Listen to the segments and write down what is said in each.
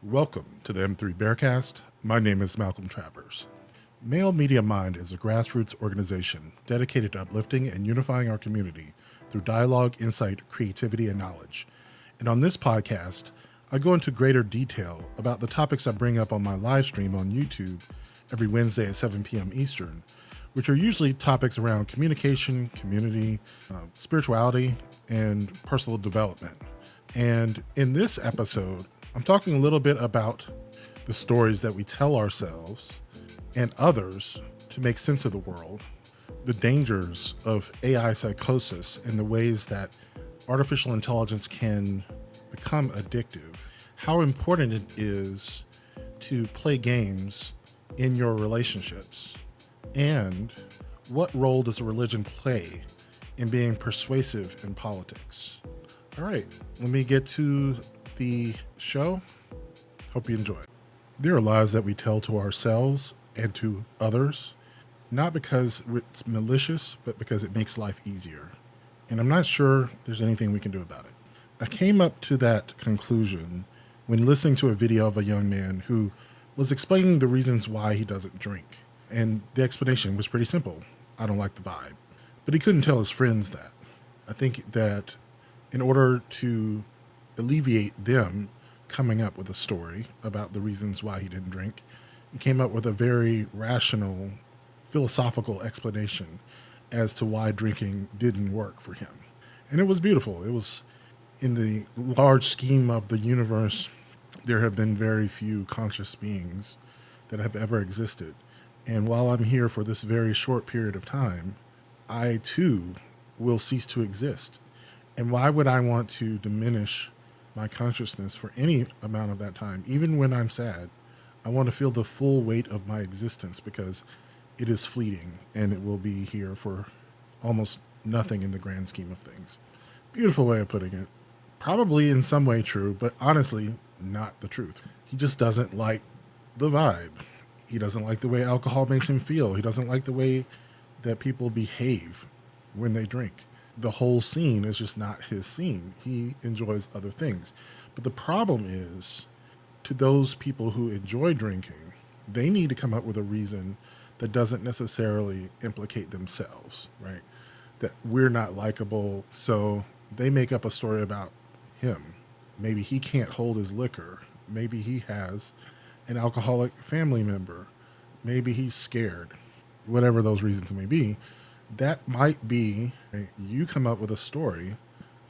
Welcome to the M3 BearCast. My name is Malcolm Travers. Male Media Mind is a grassroots organization dedicated to uplifting and unifying our community through dialogue, insight, creativity, and knowledge. And on this podcast, I go into greater detail about the topics I bring up on my live stream on YouTube every Wednesday at 7 p.m. Eastern, which are usually topics around communication, community, spirituality, and personal development. And in this episode, I'm talking a little bit about the stories that we tell ourselves and others to make sense of the world, the dangers of AI psychosis, and the ways that artificial intelligence can become addictive, how important it is to play games in your relationships, and what role does religion play in being persuasive in politics. All right, let me get to the show. Hope you enjoy it. There are lies that we tell to ourselves and to others, not because it's malicious, but because it makes life easier. And I'm not sure there's anything we can do about it. I came up to that conclusion when listening to a video of a young man who was explaining the reasons why he doesn't drink. And the explanation was pretty simple. I don't like the vibe. But he couldn't tell his friends that. I think that in order to alleviate them coming up with a story about the reasons why he didn't drink, he came up with a very rational, philosophical explanation as to why drinking didn't work for him. And it was beautiful. It was, in the large scheme of the universe, there have been very few conscious beings that have ever existed. And while I'm here for this very short period of time, I too will cease to exist. And why would I want to diminish my consciousness for any amount of that time? Even when I'm sad, I want to feel the full weight of my existence because it is fleeting and it will be here for almost nothing in the grand scheme of things. Beautiful way of putting it. Probably in some way true, but honestly, not the truth. He just doesn't like the vibe. He doesn't like the way alcohol makes him feel. He doesn't like the way that people behave when they drink. The whole scene is just not his scene. He enjoys other things. But the problem is, to those people who enjoy drinking, they need to come up with a reason that doesn't necessarily implicate themselves, right? That we're not likable, so they make up a story about him. Maybe he can't hold his liquor. Maybe he has an alcoholic family member. Maybe he's scared. Whatever those reasons may be, that might be, you come up with a story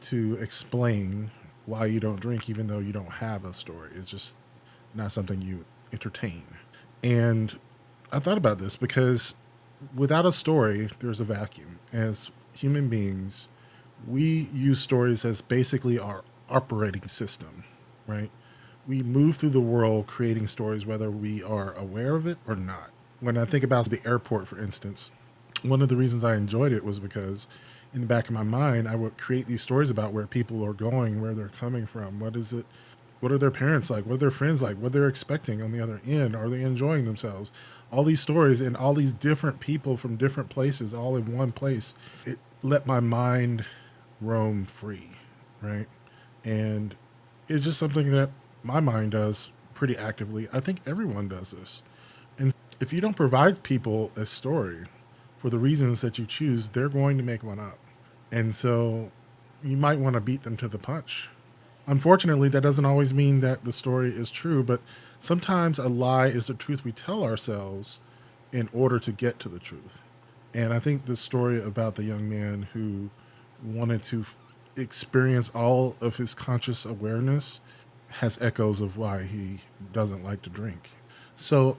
to explain why you don't drink, even though you don't have a story. It's just not something you entertain. And I thought about this because without a story, there's a vacuum. As human beings, we use stories as basically our operating system, right? We move through the world creating stories, whether we are aware of it or not. When I think about the airport, for instance, one of the reasons I enjoyed it was because in the back of my mind, I would create these stories about where people are going, where they're coming from. What is it? What are their parents like? What are their friends like? What they're expecting on the other end? Are they enjoying themselves? All these stories and all these different people from different places, all in one place. It let my mind roam free, right? And it's just something that my mind does pretty actively. I think everyone does this. And if you don't provide people a story for the reasons that you choose, they're going to make one up. And so you might want to beat them to the punch. Unfortunately, that doesn't always mean that the story is true, but sometimes a lie is the truth we tell ourselves in order to get to the truth. And I think the story about the young man who wanted to experience all of his conscious awareness has echoes of why he doesn't like to drink. So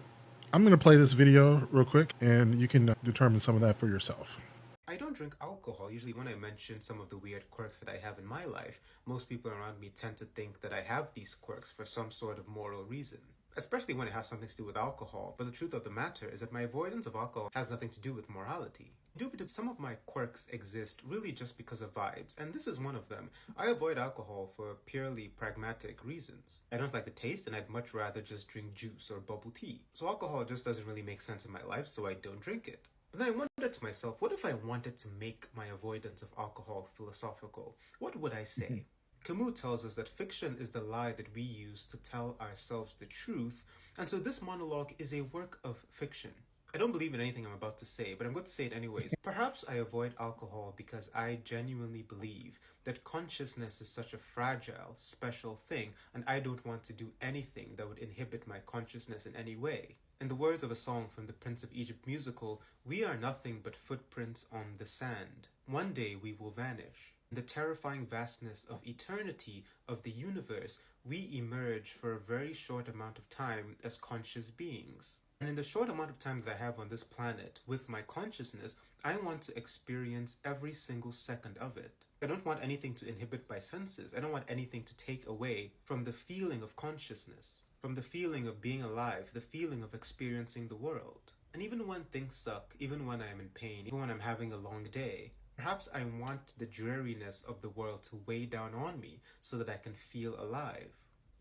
I'm going to play this video real quick, and you can determine some of that for yourself. I don't drink alcohol. Usually when I mention some of the weird quirks that I have in my life, most people around me tend to think that I have these quirks for some sort of moral reason, especially when it has something to do with alcohol. But the truth of the matter is that my avoidance of alcohol has nothing to do with morality. Due to some of my quirks exist really just because of vibes, and this is one of them. I avoid alcohol for purely pragmatic reasons. I don't like the taste, and I'd much rather just drink juice or bubble tea. So alcohol just doesn't really make sense in my life, so I don't drink it. But then I wondered to myself, what if I wanted to make my avoidance of alcohol philosophical? What would I say? Camus tells us that fiction is the lie that we use to tell ourselves the truth, and so this monologue is a work of fiction. I don't believe in anything I'm about to say, but I'm going to say it anyways. Perhaps I avoid alcohol because I genuinely believe that consciousness is such a fragile, special thing, and I don't want to do anything that would inhibit my consciousness in any way. In the words of a song from the Prince of Egypt musical, we are nothing but footprints on the sand. One day we will vanish. In the terrifying vastness of eternity of the universe, we emerge for a very short amount of time as conscious beings. And in the short amount of time that I have on this planet with my consciousness, I want to experience every single second of it. I don't want anything to inhibit my senses. I don't want anything to take away from the feeling of consciousness, from the feeling of being alive, the feeling of experiencing the world. And even when things suck, even when I am in pain, even when I'm having a long day, perhaps I want the dreariness of the world to weigh down on me so that I can feel alive.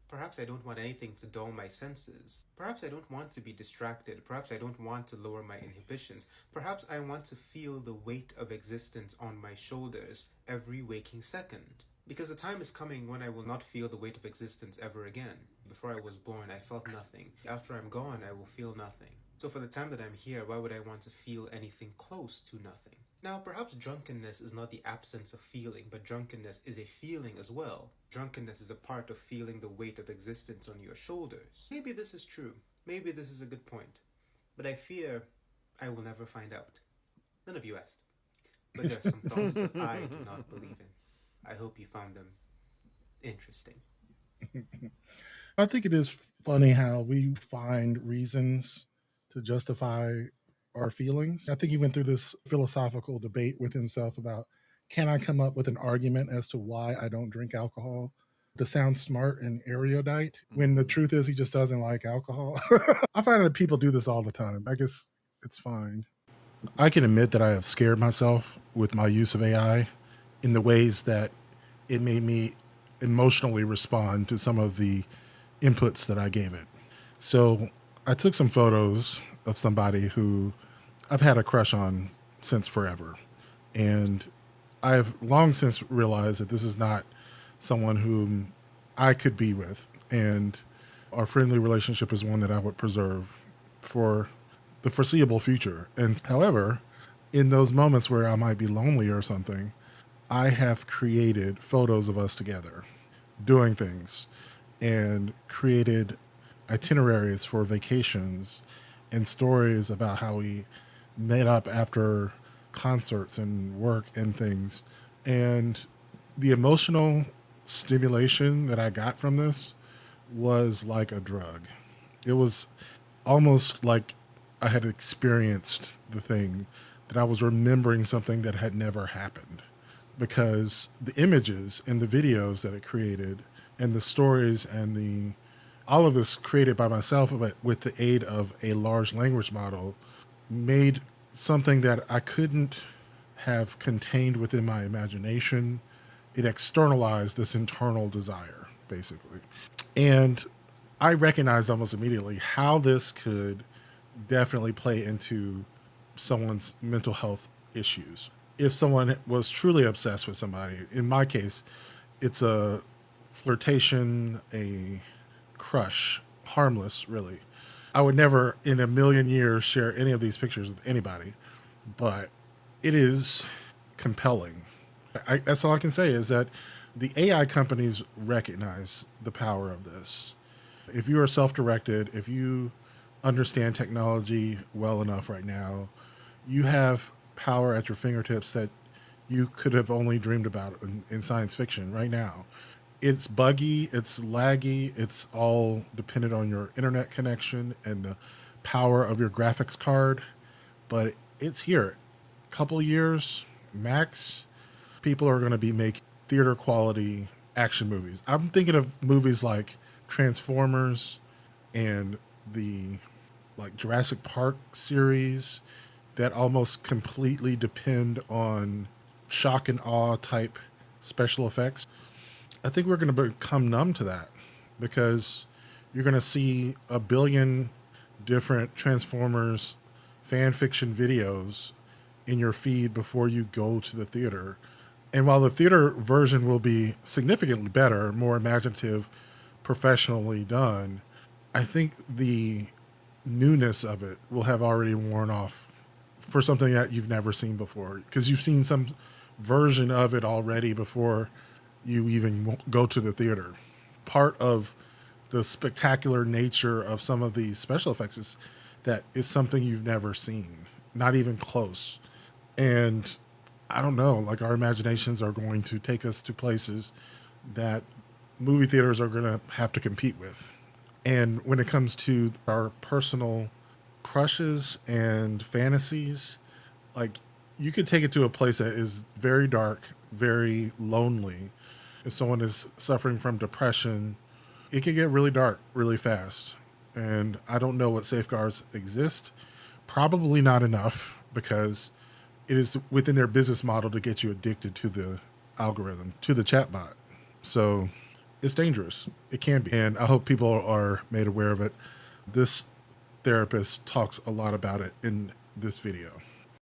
Perhaps I don't want anything to dull my senses. Perhaps I don't want to be distracted. Perhaps I don't want to lower my inhibitions. Perhaps I want to feel the weight of existence on my shoulders every waking second. Because the time is coming when I will not feel the weight of existence ever again. Before I was born, I felt nothing. After I'm gone, I will feel nothing. So for the time that I'm here, why would I want to feel anything close to nothing? Now, perhaps drunkenness is not the absence of feeling, but drunkenness is a feeling as well. Drunkenness is a part of feeling the weight of existence on your shoulders. Maybe this is true. Maybe this is a good point. But I fear I will never find out. None of you asked. But there are some thoughts that I do not believe in. I hope you found them interesting. I think it is funny how we find reasons to justify our feelings. I think he went through this philosophical debate with himself about, can I come up with an argument as to why I don't drink alcohol to sound smart and erudite, when the truth is he just doesn't like alcohol? I find that people do this all the time. I guess it's fine. I can admit that I have scared myself with my use of AI in the ways that it made me emotionally respond to some of the inputs that I gave it. So I took some photos of somebody who I've had a crush on since forever. And I've long since realized that this is not someone whom I could be with. And our friendly relationship is one that I would preserve for the foreseeable future. And however, in those moments where I might be lonely or something, I have created photos of us together doing things and created itineraries for vacations and stories about how we met up after concerts and work and things. And the emotional stimulation that I got from this was like a drug. It was almost like I had experienced the thing, that I was remembering something that had never happened, because the images and the videos that it created and the stories and the all of this created by myself, but with the aid of a large language model, made something that I couldn't have contained within my imagination. It externalized this internal desire, basically. And I recognized almost immediately how this could definitely play into someone's mental health issues. If someone was truly obsessed with somebody, in my case, it's a flirtation, a crush, harmless, really. I would never in a million years share any of these pictures with anybody, but it is compelling. That's all I can say, is that the AI companies recognize the power of this. If you are self-directed, if you understand technology well enough right now, you have power at your fingertips that you could have only dreamed about in science fiction right now. It's buggy, it's laggy, it's all dependent on your internet connection and the power of your graphics card, but it's here. Couple years max, people are going to be making theater quality action movies. I'm thinking of movies like Transformers and the like Jurassic Park series that almost completely depend on shock and awe type special effects. I think we're going to become numb to that, because you're going to see a billion different Transformers fan fiction videos in your feed before you go to the theater. And while the theater version will be significantly better, more imaginative, professionally done, I think the newness of it will have already worn off for something that you've never seen before, because you've seen some version of it already before you even go to the theater. Part of the spectacular nature of some of these special effects is that it's something you've never seen, not even close. And I don't know, like our imaginations are going to take us to places that movie theaters are going to have to compete with. And when it comes to our personal crushes and fantasies, like you could take it to a place that is very dark, very lonely. If someone is suffering from depression, it can get really dark really fast. And I don't know what safeguards exist. Probably not enough, because it is within their business model to get you addicted to the algorithm, to the chatbot. So it's dangerous. It can be. And I hope people are made aware of it. This therapist talks a lot about it in this video.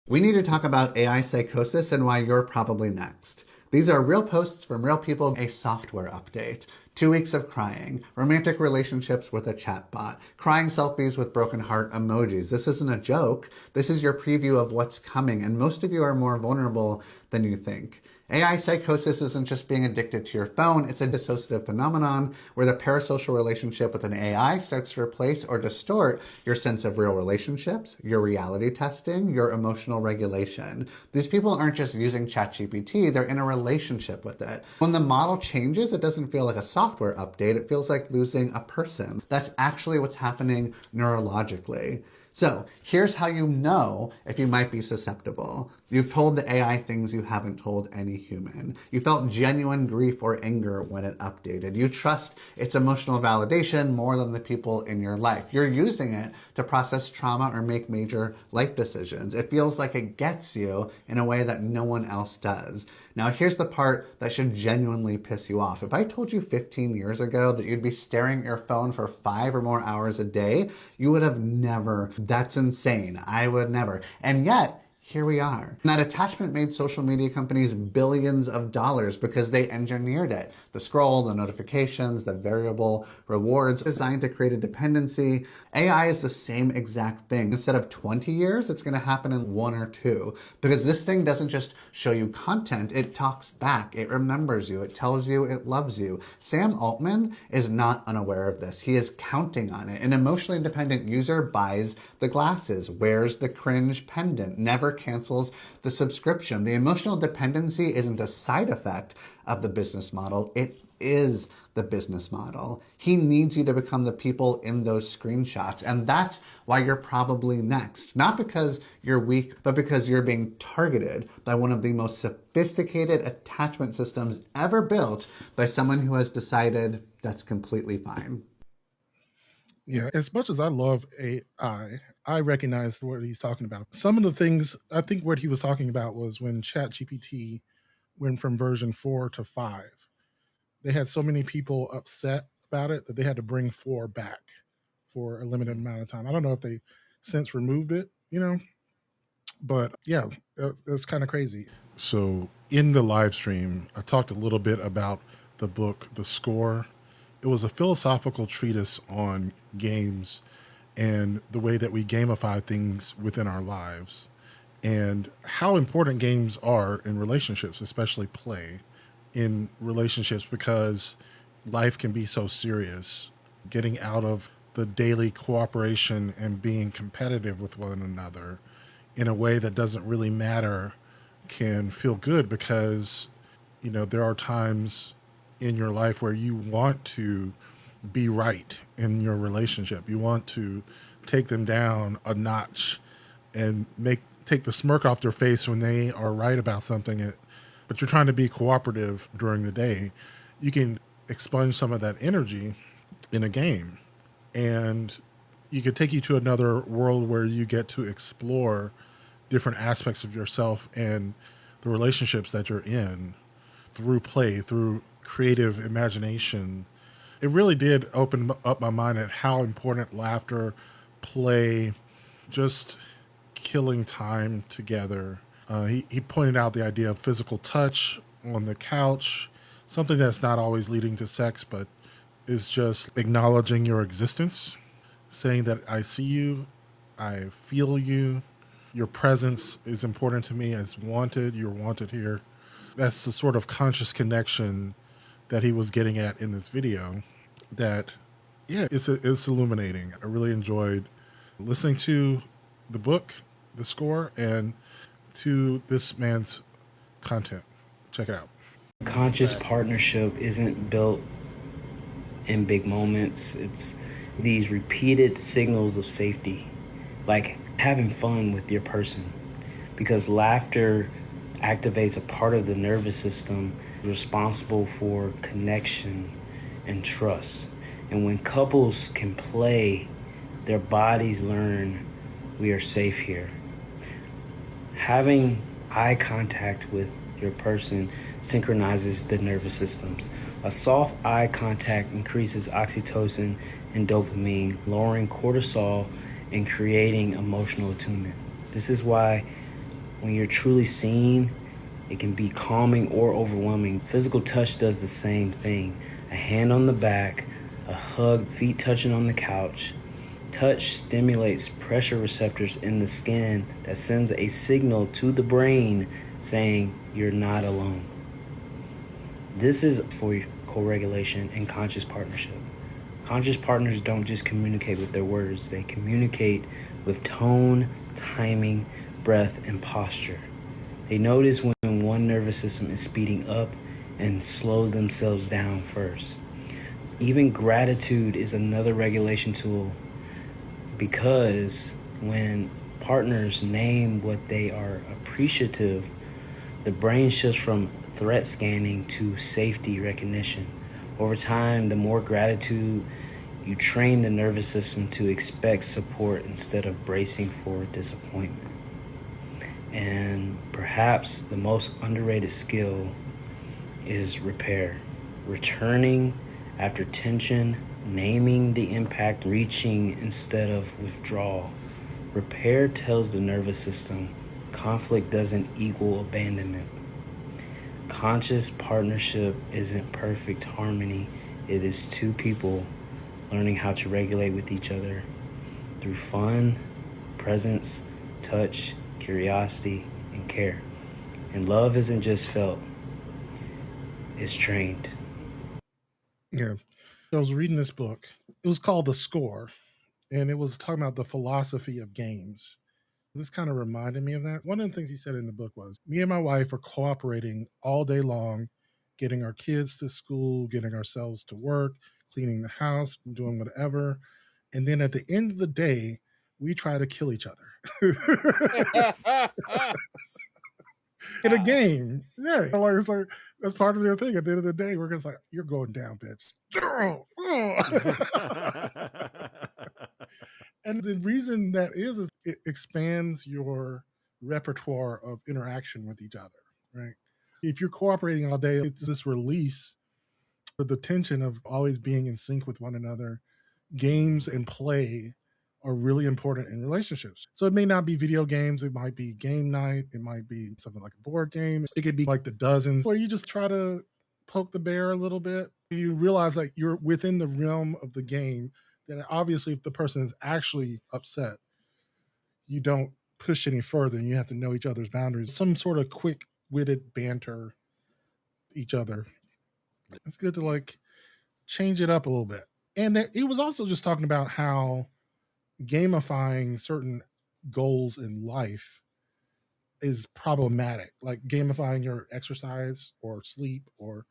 We need to talk about AI psychosis and why you're probably next. These are real posts from real people, a software update. 2 weeks of crying, romantic relationships with a chatbot, crying selfies with broken heart emojis. This isn't a joke. This is your preview of what's coming, and most of you are more vulnerable than you think. AI psychosis isn't just being addicted to your phone, it's a dissociative phenomenon where the parasocial relationship with an AI starts to replace or distort your sense of real relationships, your reality testing, your emotional regulation. These people aren't just using ChatGPT, they're in a relationship with it. When the model changes, it doesn't feel like a software update, it feels like losing a person. That's actually what's happening neurologically. So here's how you know if you might be susceptible. You've told the AI things you haven't told any human. You felt genuine grief or anger when it updated. You trust its emotional validation more than the people in your life. You're using it to process trauma or make major life decisions. It feels like it gets you in a way that no one else does. Now, here's the part that should genuinely piss you off. If I told you 15 years ago that you'd be staring at your phone for 5 or more hours a day, you would have never. That's insane. I would never. And yet, here we are. And that attachment made social media companies billions of dollars because they engineered it. The scroll, the notifications, the variable rewards designed to create a dependency. AI is the same exact thing. Instead of 20 years, it's gonna happen in 1 or 2. Because this thing doesn't just show you content, it talks back, it remembers you, it tells you it loves you. Sam Altman is not unaware of this. He is counting on it. An emotionally dependent user buys the glasses, wears the cringe pendant, never cancels the subscription. The emotional dependency isn't a side effect of the business model, it is the business model. He needs you to become the people in those screenshots, and that's why you're probably next. Not because you're weak, but because you're being targeted by one of the most sophisticated attachment systems ever built by someone who has decided that's completely fine. Yeah, as much as I love AI, I recognize what he's talking about. Some of the things, I think what he was talking about was when ChatGPT went from version 4 to 5. They had so many people upset about it that they had to bring 4 back for a limited amount of time. I don't know if they since removed it, but yeah, it's kind of crazy. So in the live stream, I talked a little bit about the book, The Score. It was a philosophical treatise on games and the way that we gamify things within our lives and how important games are in relationships, especially play in relationships, because life can be so serious. Getting out of the daily cooperation and being competitive with one another in a way that doesn't really matter can feel good, because there are times in your life where you want to be right in your relationship. You want to take them down a notch and take the smirk off their face when they are right about something, but you're trying to be cooperative during the day. You can expunge some of that energy in a game, and you could take you to another world where you get to explore different aspects of yourself and the relationships that you're in through play, through creative imagination. It really did open up my mind at how important laughter, play, just killing time together. He pointed out the idea of physical touch on the couch, something that's not always leading to sex, but is just acknowledging your existence, saying that I see you, I feel you, your presence is important to me as wanted, you're wanted here. That's the sort of conscious connection that he was getting at in this video that, yeah, it's illuminating. I really enjoyed listening to the book, the score, and to this man's content. Check it out. Conscious partnership isn't built in big moments. It's these repeated signals of safety, like having fun with your person, because laughter activates a part of the nervous system responsible for connection and trust. And when couples can play, their bodies learn we are safe here. Having eye contact with your person synchronizes the nervous systems. A soft eye contact increases oxytocin and dopamine, lowering cortisol and creating emotional attunement. This is why when you're truly seen, it can be calming or overwhelming. Physical touch does the same thing. A hand on the back, a hug, feet touching on the couch. Touch stimulates pressure receptors in the skin that sends a signal to the brain saying you're not alone. This is for co-regulation and conscious partnership. Conscious partners don't just communicate with their words, they communicate with tone, timing, breath, and posture. They notice when one nervous system is speeding up and slow themselves down first. Even gratitude is another regulation tool, because when partners name what they are appreciative, the brain shifts from threat scanning to safety recognition. Over time, the more gratitude you train the nervous system to expect support instead of bracing for disappointment. And perhaps the most underrated skill is repair. Returning after tension, naming the impact, reaching instead of withdrawal. Repair tells the nervous system conflict doesn't equal abandonment. Conscious partnership isn't perfect harmony. It is two people learning how to regulate with each other through fun, presence, touch, curiosity, and care. And love isn't just felt, it's trained. Yeah. I was reading this book. It was called The Score, and it was talking about the philosophy of games. This kind of reminded me of that. One of the things he said in the book was, me and my wife are cooperating all day long, getting our kids to school, getting ourselves to work, cleaning the house, doing whatever. And then at the end of the day, we try to kill each other. In a game. Right. Like, it's like that's part of their thing. At the end of the day, we're just like, you're going down, bitch. And the reason that is it expands your repertoire of interaction with each other, right? If you're cooperating all day, it's this release for the tension of always being in sync with one another. Games and play are really important in relationships. So it may not be video games, it might be game night, it might be something like a board game, it could be like the dozens, where you just try to poke the bear a little bit. You realize that you're within the realm of the game, that obviously if the person is actually upset, you don't push any further and you have to know each other's boundaries. Some sort of quick-witted banter each other. It's good to like change it up a little bit. And it was also just talking about how gamifying certain goals in life is problematic, like gamifying your exercise or sleep or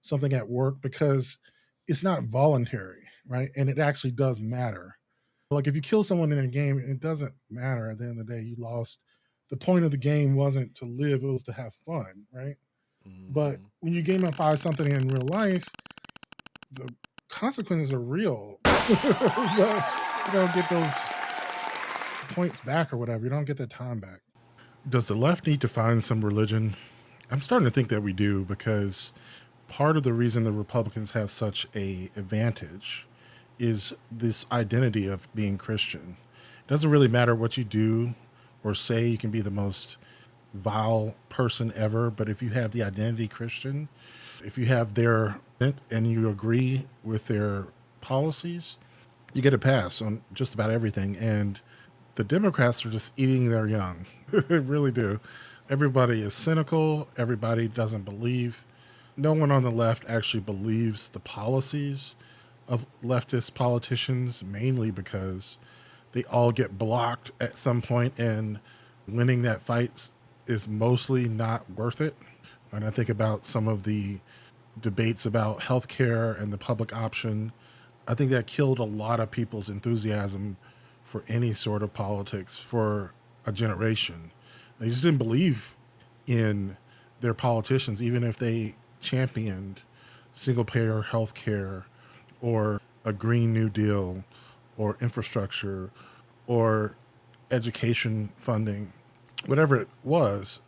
something at work, because it's not voluntary, right? And it actually does matter. Like if you kill someone in a game, it doesn't matter. At the end of the day, you lost. The point of the game wasn't to live, it was to have fun, right? But when you gamify something in real life, the consequences are real. You don't get those points back or whatever. You don't get that time back. Does the left need to find some religion? I'm starting to think that we do, because part of the reason the Republicans have such a advantage is this identity of being Christian. It doesn't really matter what you do or say. You can be the most vile person ever, but if you have the identity Christian, if you have their and you agree with their policies, you get a pass on just about everything. And the Democrats are just eating their young. They really do. Everybody is cynical. Everybody doesn't believe. No one on the left actually believes the policies of leftist politicians, mainly because they all get blocked at some point, and winning that fight is mostly not worth it. And I think about some of the debates about healthcare and the public option. I think that killed a lot of people's enthusiasm for any sort of politics for a generation. They just didn't believe in their politicians, even if they championed single payer health care or a Green New Deal or infrastructure or education funding, whatever it was.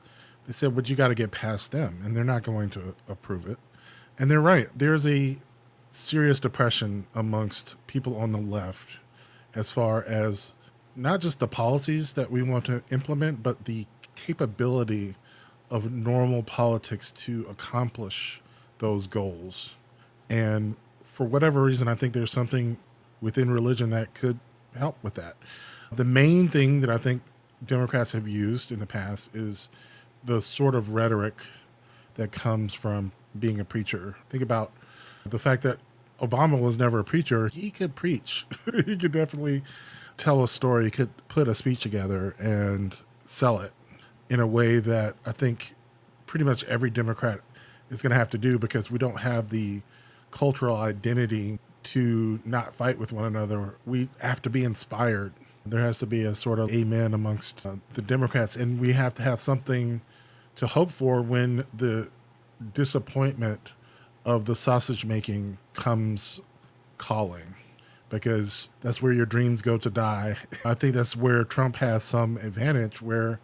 They said, but you got to get past them, and they're not going to approve it. And they're right. There's a serious depression amongst people on the left as far as not just the policies that we want to implement, but the capability of normal politics to accomplish those goals. And for whatever reason, I think there's something within religion that could help with that. The main thing that I think Democrats have used in the past is the sort of rhetoric that comes from being a preacher. Think about the fact that Obama was never a preacher. He could preach. He could definitely tell a story. He could put a speech together and sell it in a way that I think pretty much every Democrat is going to have to do, because we don't have the cultural identity to not fight with one another. We have to be inspired. There has to be a sort of amen amongst the Democrats, and we have to have something to hope for when the disappointment of the sausage making comes calling, because that's where your dreams go to die. I think that's where Trump has some advantage, where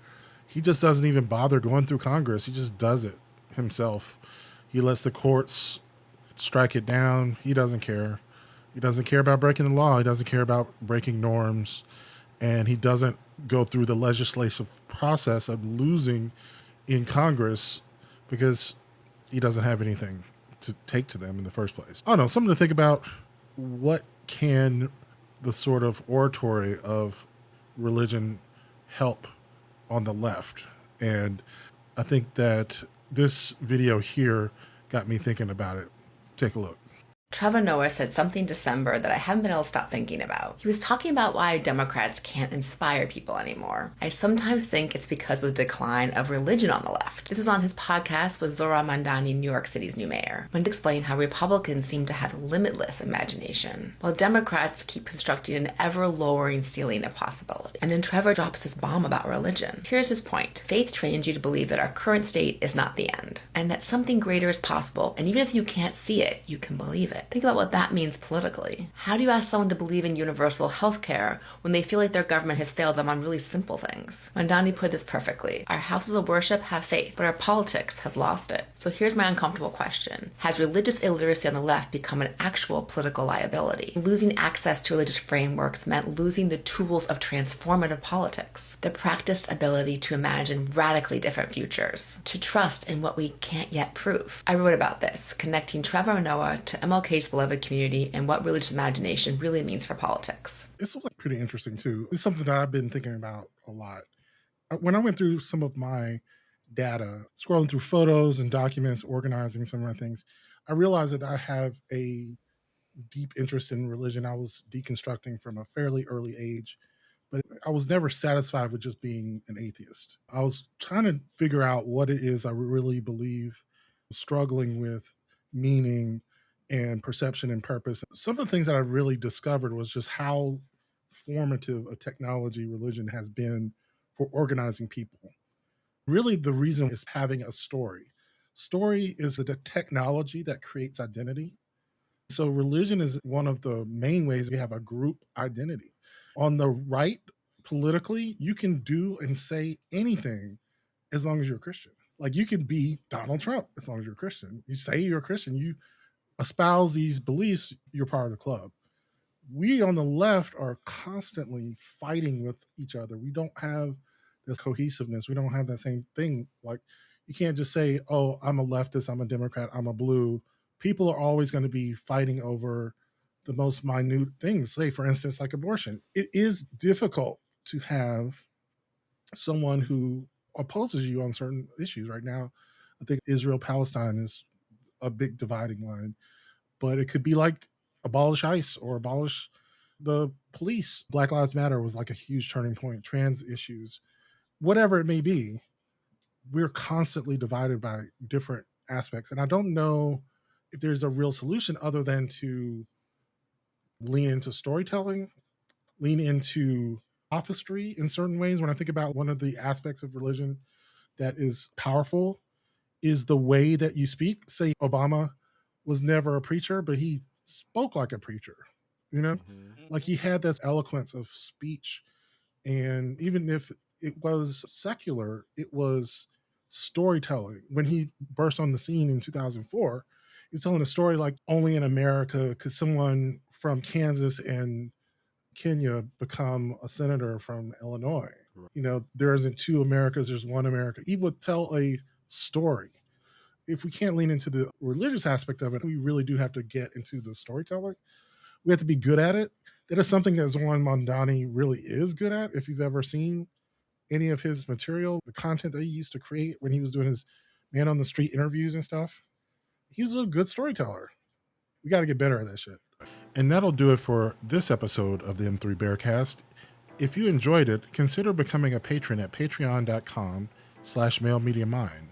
he just doesn't even bother going through Congress. He just does it himself. He lets the courts strike it down. He doesn't care. He doesn't care about breaking the law. He doesn't care about breaking norms. And he doesn't go through the legislative process of losing in Congress because he doesn't have anything to take to them in the first place. I don't know, something to think about. What can the sort of oratory of religion help on the left? And I think that this video here got me thinking about it. Take a look. Trevor Noah said something December that I haven't been able to stop thinking about. He was talking about why Democrats can't inspire people anymore. I sometimes think it's because of the decline of religion on the left. This was on his podcast with Zohran Mamdani, New York City's new mayor, when to explain how Republicans seem to have limitless imagination, while Democrats keep constructing an ever-lowering ceiling of possibility. And then Trevor drops his bomb about religion. Here's his point. Faith trains you to believe that our current state is not the end, and that something greater is possible, and even if you can't see it, you can believe it. Think about what that means politically. How do you ask someone to believe in universal health care when they feel like their government has failed them on really simple things? Mamdani put this perfectly. Our houses of worship have faith, but our politics has lost it. So here's my uncomfortable question. Has religious illiteracy on the left become an actual political liability? Losing access to religious frameworks meant losing the tools of transformative politics, the practiced ability to imagine radically different futures, to trust in what we can't yet prove. I wrote about this, connecting Trevor Noah to MLK's beloved community and what religious imagination really means for politics. This was pretty interesting too. It's something that I've been thinking about a lot. When I went through some of my data, scrolling through photos and documents, organizing some of my things, I realized that I have a deep interest in religion. I was deconstructing from a fairly early age, but I was never satisfied with just being an atheist. I was trying to figure out what it is I really believe, struggling with meaning and perception and purpose. Some of the things that I really discovered was just how formative a technology religion has been for organizing people. Really, the reason is having a story. Story is the technology that creates identity. So religion is one of the main ways we have a group identity. On the right, politically, you can do and say anything as long as you're a Christian. Like, you can be Donald Trump as long as you're a Christian. You say you're a Christian, you espouse these beliefs, you're part of the club. We on the left are constantly fighting with each other. We don't have this cohesiveness. We don't have that same thing. Like, you can't just say, oh, I'm a leftist, I'm a Democrat, I'm a blue. People are always going to be fighting over the most minute things. Say, for instance, like abortion. It is difficult to have someone who opposes you on certain issues right now. I think Israel Palestine is a big dividing line, but it could be like abolish ICE or abolish the police. Black Lives Matter was like a huge turning point. Trans issues, whatever it may be, we're constantly divided by different aspects. And I don't know if there's a real solution other than to lean into storytelling, lean into sophistry in certain ways. When I think about one of the aspects of religion that is powerful is the way that you speak. Say Obama was never a preacher, but he spoke like a preacher, you know? Like, he had this eloquence of speech. And even if it was secular, it was storytelling. When he burst on the scene in 2004, he's telling a story like only in America could someone from Kansas and Kenya become a senator from Illinois. You know, there isn't two Americas, there's one America. He would tell a story. If we can't lean into the religious aspect of it, we really do have to get into the storytelling. We have to be good at it. That is something that Zoran Mondani really is good at. If you've ever seen any of his material, the content that he used to create when he was doing his man on the street interviews and stuff, he was a good storyteller. We got to get better at that shit. And that'll do it for this episode of the M3 BearCast. If you enjoyed it, consider becoming a patron at patreon.com/mailmediamind.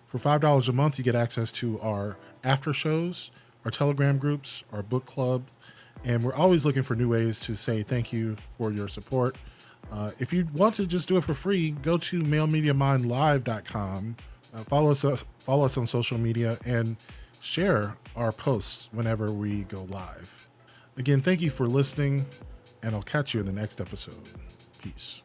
For $5 a month, you get access to our after shows, our Telegram groups, our book club, and we're always looking for new ways to say thank you for your support. If you want to just do it for free, go to mailmediamindlive.com. Follow us on social media and share our posts whenever we go live. Again, thank you for listening, and I'll catch you in the next episode. Peace.